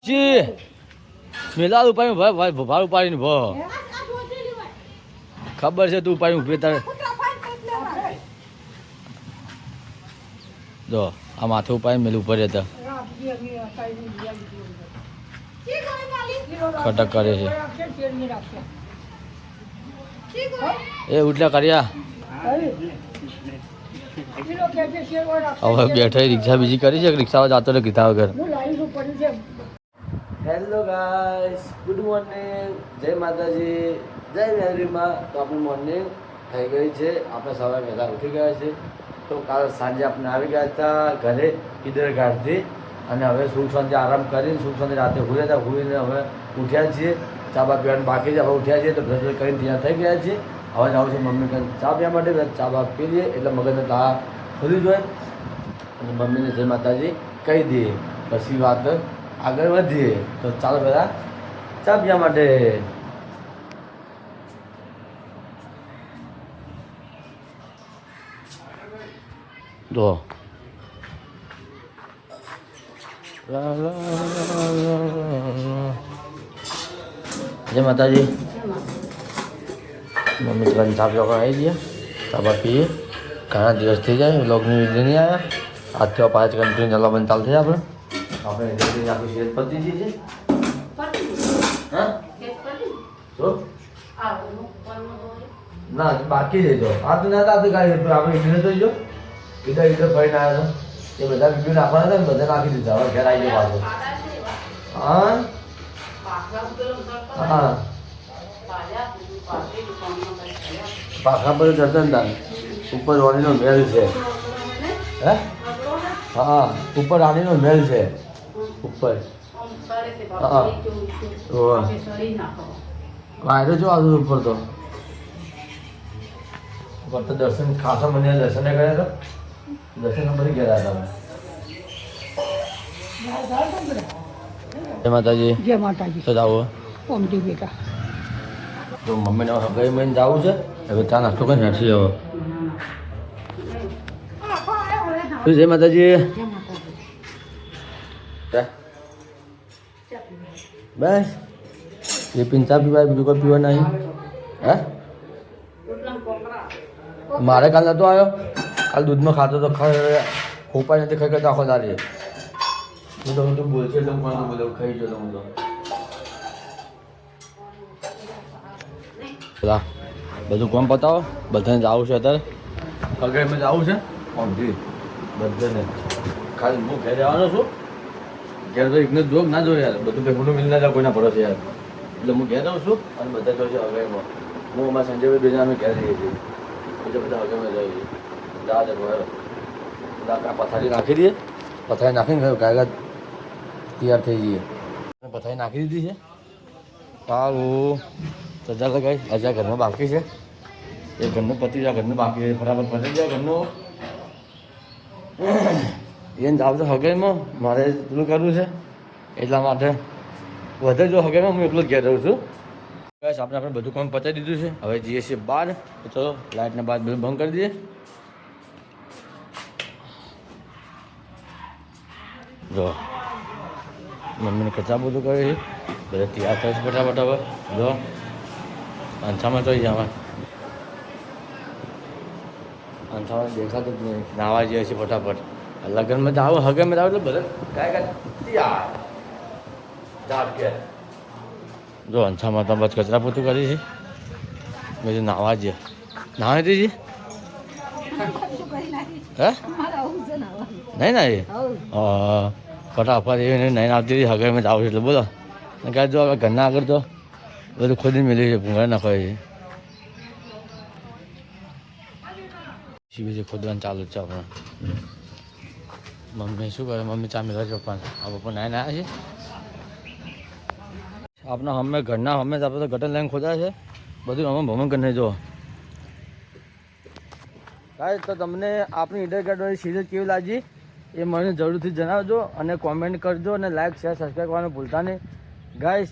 જી મેલા ઉપાડી ભાર ઉપાડીને ભ ખબર છે તું ઉપાડી ઉભી તારે જો આ માથું ઉપાડી મેલું ઉપર હતા ખટક કરે છે એ ઉઠલા કર્યા હવે બેઠા રિક્ષા બીજી કરી છે રિક્ષામાં જાતો ને કીધા વગર હેલો ગાઈસ ગુડ મોર્નિંગ જય માતાજી જય મેરીમાં તો આપણી મોર્નિંગ થઈ ગઈ છે આપણે સવારે વહેલા ઉઠી ગયા છે તો કાલ સાંજે આપણે આવી ગયા હતા ઘરે ઈદરગાહથી અને હવે સુખ શાંતિ આરામ કરીને સુખ શાંતિ રાતે હુયા હતા હુઈને હવે ઉઠ્યા છીએ ચા બા પીવાનું બાકી છે હવે ઉઠ્યા છીએ તો બ્રશ કરીને ત્યાં થઈ ગયા છીએ હવે જાઉં છું મમ્મી કંઈ ચા પીવા માટે ચા બા પી લઈએ એટલે મગજને ચા ખોલી જોઈએ અને મમ્મીને જય માતાજી કહી દઈએ પછી વાત આગળ વધીએ તો ચાલો પહેલાં ચા પીવા માટે જો જય માતાજી મમ્મી તો ચા પીવા આવી ગયા ચા બા પીએ ઘણા દિવસ થઈ જાય વ્લોગની વિડીયો નહીં આવ્યા આજથી 5 કન્ટિન્યુ ચાલવા બંધ ચાલુ થઈ આપણે આખી શેર પતી ગઈ છે હા ના બાકી છે જો આ તો ના તો કાંઈ આપણે ઈડને તો જો ઈડર ફરીને આવ્યા તો એ બધા વિડીયો નાખવાના હતા બધા નાખી દીધા હવે ઘેર આવી ગયો પાછો હા પાખા પર જતનદાન ઉપર રાણીનો મહેલ છે હે હા ઉપર રાણીનો મહેલ છે ઉપર હા વાયરો જો આજુ ઉપર તો ઉપર તો દર્શન ખાસા મને દર્શન કર્યા હતા દર્શન નંબર ગયા હતા જય માતાજી જય માતાજી તો જાઓ ઓમટી બેટા તો મમ્મીને હગાઈ મહિને જવું છે હવે ચા નાસ્તો કરીને હેઠી જાવ જય માતાજી બસ એ પીને ચા પીવાય બીજું કોઈ પીવા નહીં હે મારે કાલ નહોતો આવ્યો કાલ દૂધમાં ખાતો તો ખોપાઈ નથી ખાઈ કરતા આખો તારી હું તો હું બોલશે એટલે હું બોલો ખાઈ ગયો હું તો બધું કોમ પતાવો બધાને જવું છે અત્યારે અગર જવું છે ઓમથી બધાને ખાલી હું ઘરે આવવાનો છું ઘેર તો એકને જોગ ના જો યાર બધું ભેગું મિલ ના જાય કોઈના ભરોસે યાર એટલે હું ઘેર આવું છું અને બધા જોશે અગાઈમાં હું અમારા સંજયભાઈ બે જણા અમે ઘેર જઈએ છીએ બીજા બધા અગાઈમાં જઈએ છીએ જા દે પથારી નાખી દઈએ પથારી નાખીને ગાયગા તૈયાર થઈ જઈએ પથારી નાખી દીધી છે સારું તો ચાલો ગઈ હજા ઘરનું બાકી છે એ ઘરનું પતી જાય ઘરનું બાકી છે ફટાફટ પતી જાય ઘરનું એને જાવ તો હગાઈમાં મારે પેલું કરવું છે એટલા માટે વધે જો હગાઈમાં હું એકલો જ ઘેર રહું છું બસ આપણે બધું કામ પતાવી દીધું છે હવે જઈએ છીએ બહાર તો ચલો લાઇટને બાદ બધું બંધ કરી દઈએ જો મમ્મીને કચા બધું કરે છે બધા તૈયાર થશે ફટાફટ હવે જો અંછામાં તો જવા અંછામાં દેખાતું જ નહીં નાવા જઈએ છીએ ફટાફટ લગ્નમાં જાવ હગાઈમાં જાવ એટલે બધા કાંઈ તૈયાર જાત કે જો અંછામાં તો બસ કચરા પોતું કરી છે બધું નાવા જઈએ નાવા દીધી હે નહીં ના એ ફટાફટ એવી નહીં આવતી હતી હગાઈમાં જાવ એટલે બોલો કાંઈ જો ઘરના આગળ તો બધું ખોદી મેળવી છે ભૂંગળા નાખવાય છે બીજી ખોદવાનું ચાલુ જ છે આપણે મમ્મી શું કરે મમ્મી ચા મેળવે છે પપ્પાને આ પપ્પા નાઈ આવ્યા છે આપણા અમે ઘરના અમે આપણે તો ગટર લાઈન ખોદાય છે બધું અમે ભ્રમણ કરીને જો કાંઈ તો તમને આપણી ઈડરગાર્ડની સિરીઝ કેવી લાગી એ મને જરૂરથી જણાવજો અને કોમેન્ટ કરજો અને લાઈક શેર સબસ્ક્રાઈબ કરવાનું ભૂલતા નહીં ગાઈસ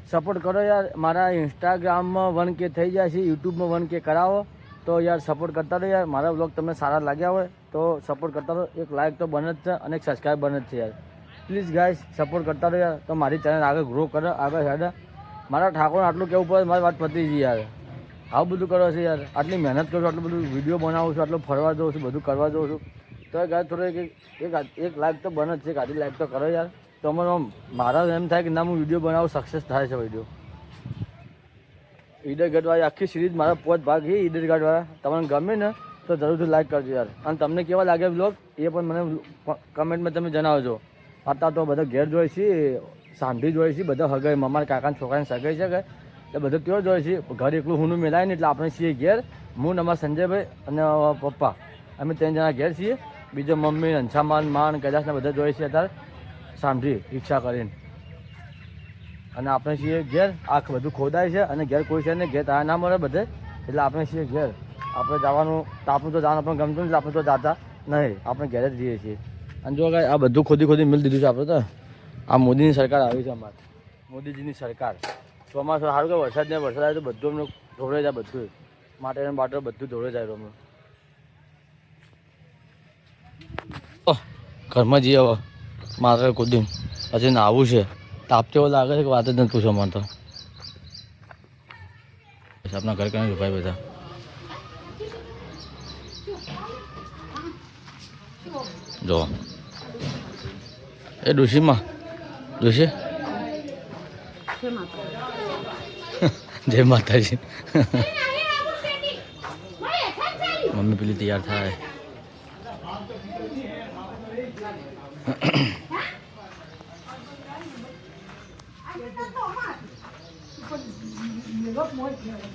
સપોર્ટ કરો યાર મારા ઇન્સ્ટાગ્રામમાં 1K થઈ જાય છે યુટ્યુબમાં 1K કરાવો તો યાર સપોર્ટ કરતા રહો યાર મારા વ્લોગ તમને સારા લાગ્યા હોય તો સપોર્ટ કરતા રહો એક લાઈક તો બને જ છે અને એક સબસ્ક્રાઈબ બને જ છે યાર પ્લીઝ ગાઈસ સપોર્ટ કરતા રહો યાર, તો મારી ચેનલ આગળ ગ્રો કરે, આગળ હેડે. મારા ઠાકોર આટલું કેવું પડે, મારી વાત પતી ગઈ યાર. આવું બધું કરો છે યાર, આટલી મહેનત કરું છું, આટલું બધું વિડીયો બનાવું છું, આટલું ફરવા જાઉં છું, બધું કરવા જાઉં છું, તો ગાય થોડો એક લાઈક તો બને જ છે, આટલી લાઈક તો કરો યાર. તો મને મારા એમ થાય કે ના હું વિડીયો બનાવું, સક્સેસ થાય છે વિડીયો. ઈડર ગઢવાળી આખી સિરીઝ મારા 5 ભાગ છે ઈડર ગઢવાળા. તમને ગમે ને તો જરૂરથી લાઈક કરજો યાર. અને તમને કેવા લાગે બ્લોગ એ પણ મને કમેન્ટમાં તમે જણાવજો. અત્યારે તો બધા ઘેર જોઈએ છે, સાંભળી જોઈએ છે, બધા હગાઈ મારા કાકાના છોકરાને સગાઈ છે એટલે બધું કેવો જોઈએ છે. ઘર એકલું હુંનું મેલાય ને એટલે આપણે છીએ ઘેર. હું અમારા સંજયભાઈ અને પપ્પા અમે 3 જણા ઘેર છીએ. બીજો મમ્મી અંછામાન માન કૈલાસને બધા જોઈએ છે અત્યારે સાંભળી રિક્ષા કરીને. અને આપણે છીએ ઘેર. આખ બધું ખોદાય છે અને ઘેર કોઈ છે ને ઘેર તારા ના મળે બધે, એટલે આપણે છીએ ઘેર. આપણે જવાનું તો આપણું તો જવાનું આપણે ગમતું એટલે આપણે તો જાતા નહીં, આપણે ઘેર જ જઈએ છીએ. અને જો કાંઈ આ બધું ખોદી મિલ દીધું છે આપણે તો. આ મોદીની સરકાર આવી છે અમારે, મોદીજીની સરકાર. ચોમાસું સારું કે વરસાદ આવે તો બધું અમને ધોળે જાય, બધું માટે બાટો બધું ધોળે જાય અમને. ઘરમાં જઈએ હવે મારે કુદી પછી નાવું છે. તાપ તેવો લાગે છે કે વાત જ નથી પૂછો મને તો. આપણા ઘર કઈ ભાઈ બધા જો એ ડોશીમાં ડોશી જય માતાજી. મમ્મી પેલી તૈયાર થાય.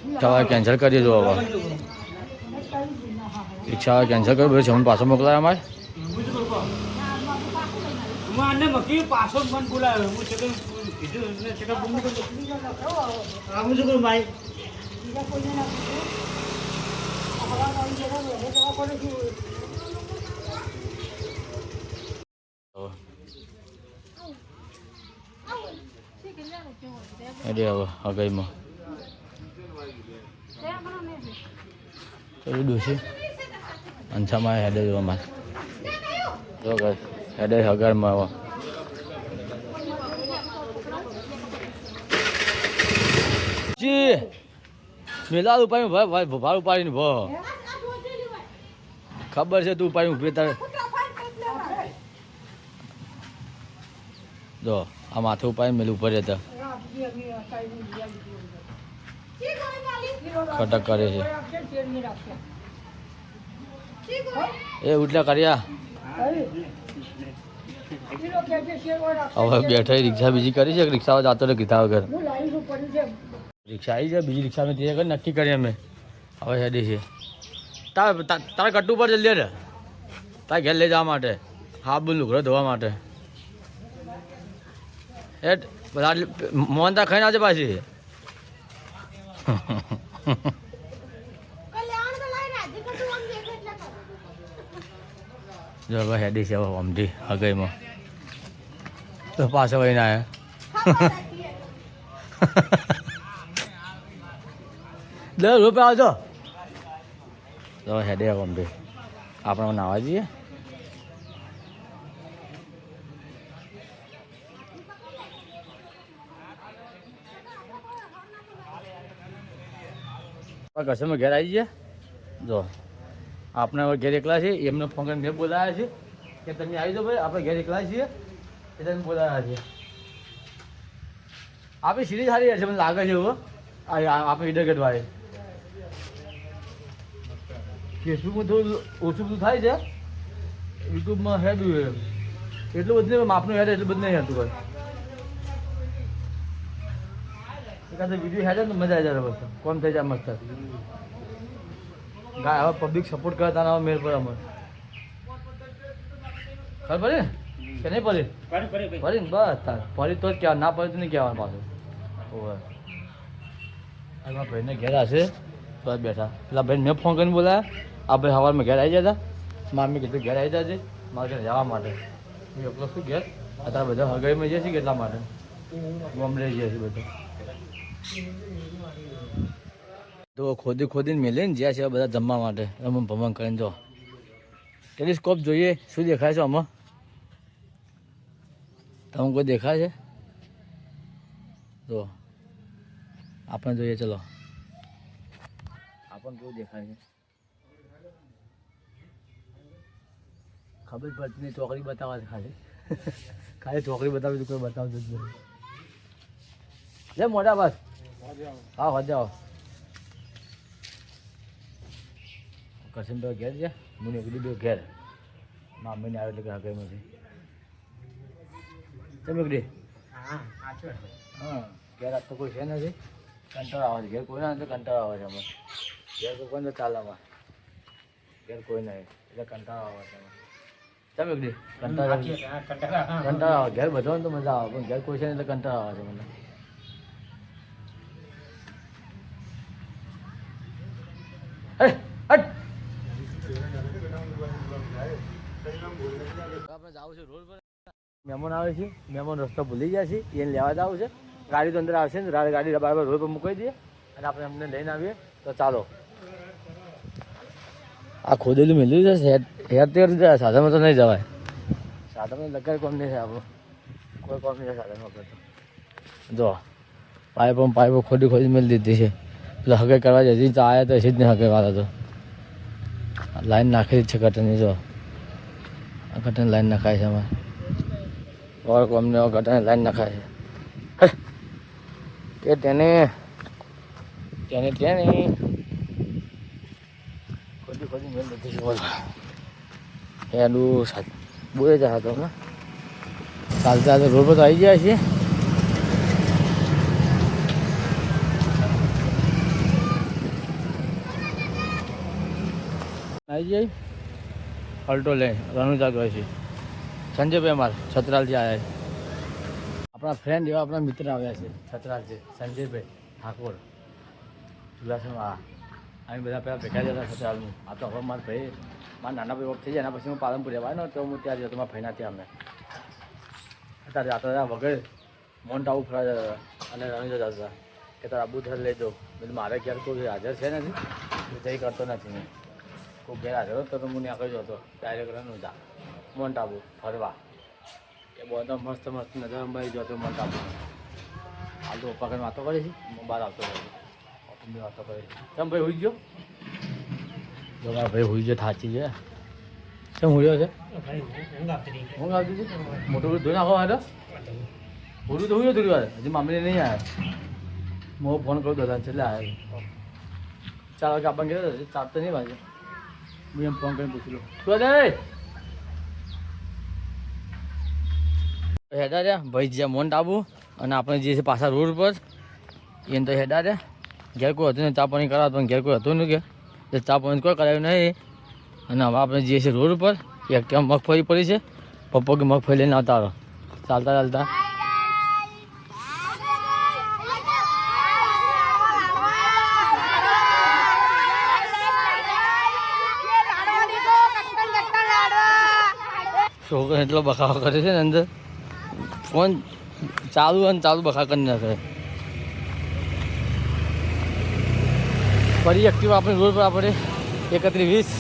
રિક્ષાવાળા કેન્સલ કરી દેજો હવે. રિક્ષાવાળા કેન્સલ કર્યું પછી જમણ પાછો મોકલાય અમારે. અરે હવે હગાઈમાં તો ડોસી અંછામાં હેડે જોવા મારે જો હેડે હગારમાં હવે જી મેલા ઉપાડી ભાઈ ભાર ઉપાડીને ભ ખબર છે તું ઉપાડી ઉભી તારે જો આ માથે ઉપાડી મેલું ઉપર રહેતા ખટક કરે છે એ ઉઠલા કર્યા. હવે બેઠા રિક્ષા બીજી કરી છે, રિક્ષામાં જતો રહે કીધા વગર. રિક્ષા આવી છે, બીજી રિક્ષામાં તે આગળ નક્કી કરી અમે હવે હેડી છે. તારા કટ્ટુ પર જલ્દી રે તારે ઘેર લઈ જવા માટે, હા બોલ લુગડો ધોવા માટે. એ બધા મોહનતા ખાઈને આવજે પાછી. જો હવે હેડી છે હવે અમથી હગાઈમાં તો પાછો વહીને આવ્યા. ₹10 આવજો તો હેડે અમથી આપણે નાવા જઈએ. કસ્ટમર ઘેર આવી ગયા. જો આપણે હવે ઘેર એકલા છીએ, એમને ફોન કરીને ઘેર બોલાવ્યા છે કે તમે આવી જાઓ ભાઈ, આપણે ઘેર એકલા છીએ એ તમે બોલાવ્યા છે. આપણી સિરીઝ સારી છે મને લાગે છે. હવે આપણે ઈડર ગઢવાળી ફેસબુકમાં થોડું ઓછું બધું થાય છે, યુટ્યુબમાં હેડું એટલું બધું નહીં, માપનું હેડ એટલું બધું નહીં હેડતું ભાઈ. એકાદ વિડીયો હેડે ને મજા આવી જાય બસ, કોમ થઈ જાય મસ્ત. ગાય હવે પબ્લિક સપોર્ટ કરે તારા હવે મેળ પર અમે ખબર પડે કે નહીં પડે? પડી ને બસ તાર પડી તો જ કહેવા, ના પડે તો નહીં કહેવાનું પાછું. ઓવે એમાં ભાઈને ઘેર હશે બસ બેઠા. પેલા ભાઈને મેં ફોન કરીને બોલાયા, આ ભાઈ સવારમાં ઘેર આવી જતા. મામી કીધું ઘેર આવી જજે મારે ઘરે જવા માટે. હું એકલો શું ઘેર અત્યારે બધા હગાઈમાં જઈએ છીએ કેટલા માટે ગામડે જઈએ છીએ બધા. તો ખોદીને મેલીને જ્યાં છે બધા જમવા માટે રમણ ભમણ કરીને. જો ટેલિસ્કોપ જોઈએ શું દેખાય છે આમાં. તમને કોઈ દેખાય છે? તો આપણે જોઈએ, ચલો આપણને કેવું દેખાય છે ખબર પડતી નહીં. ચોકડી બતાવે છે ખાલી ખાલી ચોકડી બતાવી કોઈ બતાવતું જ નહીં. લે મોટા બસ હા વધે આવો. કરશનભાઈ ઘેર છે, હું નીકળી દઉં ઘેર. મામીને આવે એટલે કે હકઈમાંથી ચમકડી. હા ઘેર આજ તો કોઈ છે નથી, કંટાળો આવે છે. ઘેર કોઈ ના કંટાળો આવે છે અમે. ઘેર તો કોઈ તો ચાલે અમારે, ઘેર કોઈ નહીં એટલે કંટાળો આવે છે અમે. ચમકડી કંટાળો આવે. ઘેર બધો ને તો મજા આવે, પણ ઘેર કોઈ છે ને એટલે કંટાળો આવે છે મને. આપણે જવું છે રોડ પર. મહેમાન આવે છે, મહેમાન રસ્તો ભૂલી ગયા છે, એને લેવા જવું છે. ગાડી તો અંદર આવશે ને, ગાડી બરાબર રોડ પર મૂકી દઈએ અને આપણે અમને લઈને આવીએ. તો ચાલો. આ ખોદેલું મેળ્યું છે હેર તેર સાધનમાં તો નહીં જવાય. સાધનમાં લગાડ કોમ નહીં થાય આપણું, કોઈ કોમ નહીં થાય સાધનમાં આપણે તો. જો પાઇપો ખોદી મેળવી દીધી છે. એટલે હગે કરવા જતી તો આવ્યા તો હજી જ નહીં હગે વાળા તો. લાઈન નાખી છે કટરની. જો આ કટરની લાઈન નખાય છે અમારે. और अમને કટરની લાઈન નખાય છે કે તેને ખોદી મેળ નથી છે. બોલો એનું બોલે જતા તો ચાલતા રોડ પર તો આવી ગયા છીએ. આવી જાય અલ્ટો લઈને રણુજા ગયો છે. સંજયભાઈ અમારે છત્રાલથી આવ્યા છે. આપણા ફ્રેન્ડ એવા આપણા મિત્ર આવ્યા છે છત્રાલથી. સંજયભાઈ ઠાકોર ચુલાસણવાળા. અમે બધા પહેલાં ભેગા જતા છત્રાલનું. આ તો હવે મારા ભાઈ મારા નાના ભાઈ વખત થઈ જાય એના પછી હું પાલનપુર રહેવાનો તો હું ત્યાં જતો મારા ભાઈના ત્યાં. અમે અત્યારે આટલા વગર મોન્ટ આવું ફરવા જતા હતા અને રણુજા જતા હતા કે તારે આબુ થર લઈ દો. એટલે મારે ઘેર કોઈ હાજર છે નથી, જઈ કરતો નથી. મેં કોઈ ઘેર હાજર હતો તો હું ત્યાં કહી જતો ડાયરેક્ટ રણુજા મોન્ટ આબુ ફરવા. એ બધો મસ્ત નજર અંબાઈ જતો મોન્ટ આબુ. હાલ તો પપ્પા કંઈ વાતો કરી છે, હું બહાર આવતો રહ્યો. વાતો કરી કેમ ભાઈ હોઈ ગયો? જો ભાઈ હોઈ ગયો, થાચી છે. કેમ હોઈયો છે? ઊંઘ આવતી હતી. મોટું બધું ધોઈ નાખો હાલો. પૂરું તો હોઈયો થોડી વાર. હજી મામીને નહીં આવ્યા. હું ફોન કરું દાદા છેલ્લે આવ્યા. 4 વાગે આપણને ગયા હતા, 4 તો નહીં વાગે. હું એમ ફોન કરીને પૂછી લઉં. શું દે હેડા રહ્યા ભાઈ જ્યાં મોન્ટ આબુ અને આપણે જે છે પાછા રોડ પર એને તો હેડા રહ્યા. ઘેર કોઈ હતું ને ચા પાણી કરાવતો પણ ઘેર કોઈ હતું નહીં કે ચા પાણી કોઈ કરાવ્યું નહીં. અને હવે આપણે જે છે રોડ પર એક ટાઈમ મગફળી પડી છે. પપ્પો કે મગફળી લઈને આવતા રહો ચાલતા ચાલતા. છોકરો એટલો બખાવો કરે છે ને અંદર. ફોન ચાલુ અને ચાલુ બખા કરી નાખે. ફરી એક્ટિવ આપણે રોડ પર આપણે 31-20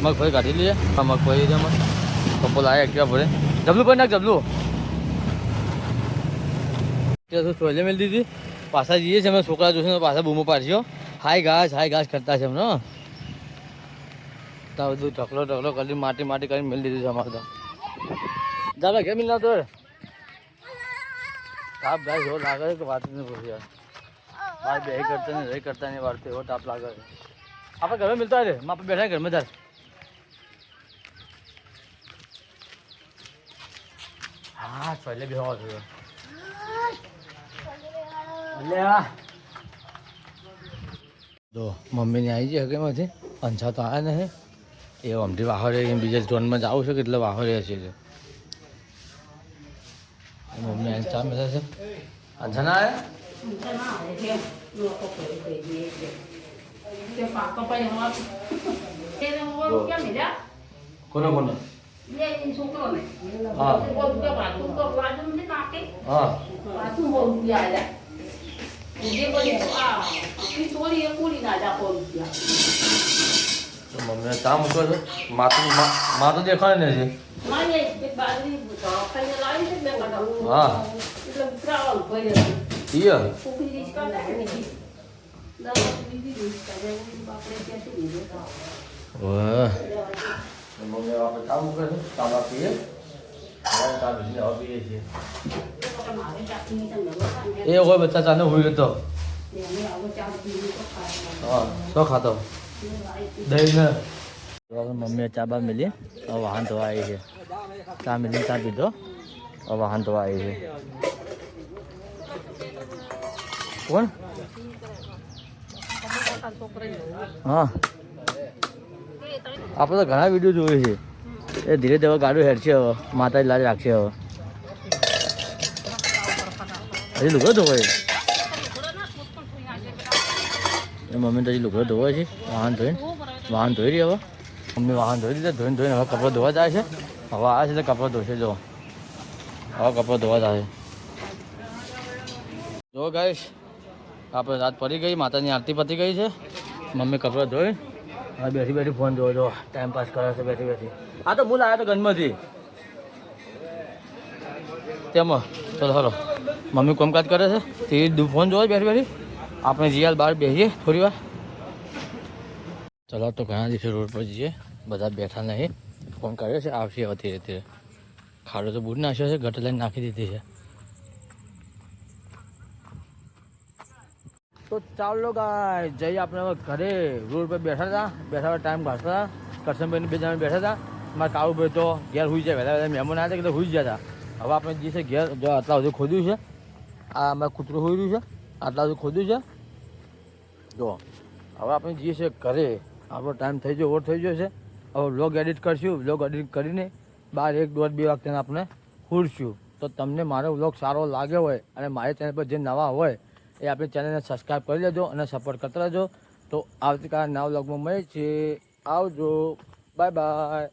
મગફળી કાઢી લઈએ. આ મગફળી છે એમાં પપ્પો લાવે એક્ટિવા ભરે. જબલું પર નાખ જબલું. તો ટોયલે મેળી દીધી. પાછા જઈએ છીએ અમે. છોકરા જોશે તો પાછા બૂમો પાડશો. હાય ઘાસ કરતા છે એમને. તો બધું ઢકલો કરી માટી કરીને મેળી દીધું છે અમારે તો. ચાલો કેમ મિલના તો તાપ ગાય એવો લાગે છે કે વાત નહીં પૂછી યાર. બાર બે કરતા નહીં વાર તો એવો તાપ લાગે છે. આપણે ઘરે મિલતા રે આપણે બેઠા ઘરમાં ચાલ. હા પહેલે બી હોવા જોઈએ. જો મમ્મીને આવી જાય હકેમાંથી અંછા તો આવ્યા નહીં. એ અમથી વાહરે બીજા ઝોનમાં જવું છે કે એટલે વાહરે છે. મમ્મી આને ચા મળે છે. અંછા ના આવ્યા કોનો કોનો? હા મમ્મીને ચા મૂકો છો. માં તો દેખાય નથી. હા ઈય વાહ મમ્મી આપણે કામ કરે છે તાબા પીએ ચા પીને હવે પીએ છીએ એ હોય બચ્ચા ચાને હોય તો હા શું ખાતો દહીં ને મમ્મીએ ચા બા મિલી હવે વાહન ધોવા આવી છે ચા મિલી ચા પીધો હવે વાહન ધોવા આવી છે કોણ હા આપણે તો ઘણા વિડીયો જોઈએ છે એ ધીરે ધીરે ગાડું હેડશે હવે માતા લાજ રાખશે હવે હજી લુગડો ધોવાય મમ્મી તો હજી લુગડો ધોવાય છે વાહન ધોઈ રહી હવે મમ્મી વાહન ધોઈ દીધા ધોઈને હવે કપડાં ધોવા જાય છે હવે આવે છે તો કપડાં ધોશે જો હવે કપડાં ધોવા જાય જો ગાઈશ આપણે રાત પડી ગઈ માતાની આરતી પતી ગઈ છે મમ્મી કપડાં ધોઈ હવે બેઠી બેઠી ફોન જોવો જો ટાઈમ પાસ કરે છે બેઠી બેઠી આ તો ભૂલ આવ્યા તો ગંજમાંથી તેમાં ચલો હલો મમ્મી કામકાજ કરે છે તે ફોન જોવો બેઠી બેઠી આપણે જીયાલ બહાર બેસીએ થોડી વાર ચલો તો ઘણા દિવસે રોડ પર જઈએ બધા બેઠા નહીં ફોન કર્યો છે આવશે હવે ધીરે ધીરે ખાડો તો બૂટ નાખ્યો છે ગટર લાઈન નાખી દીધી છે તો ચાલો ગાય જઈએ આપણે હવે ઘરે રોડ પર બેઠા ટાઈમ કાઢતા હતા કરશનભાઈને 2 જણા બેઠા હતા મારા કાળુભાઈ તો ઘેર હોઈ જાય વહેલા મહેમાન આવ્યા હતા કે હોઈ ગયા હતા હવે આપણે જે છે ઘેર જો આટલા સુધી ખોદ્યું છે આ અમારે કૂતરું હોઈ રહ્યું છે આટલા સુધી ખોદ્યું છે જો હવે આપણે જઈએ છીએ ઘરે આપણો ટાઈમ થઈ ગયો ઓવર થઈ ગયો છે હવે વ્લોગ એડિટ કરશું વ્લોગ એડિટ કરીને 12, 1, 1.5, 2 વાગતે આપણે ઉઠશું તો તમને મારો વ્લોગ સારો લાગ્યો હોય અને મારી ચેનલ પર જે નવા હોય એ આપણી ચેનલને સબસ્ક્રાઈબ કરી લેજો અને સપોર્ટ કરતા રહેજો તો આવતીકાલે નવા વ્લોગમાં મળીએ છીએ આવજો બાય બાય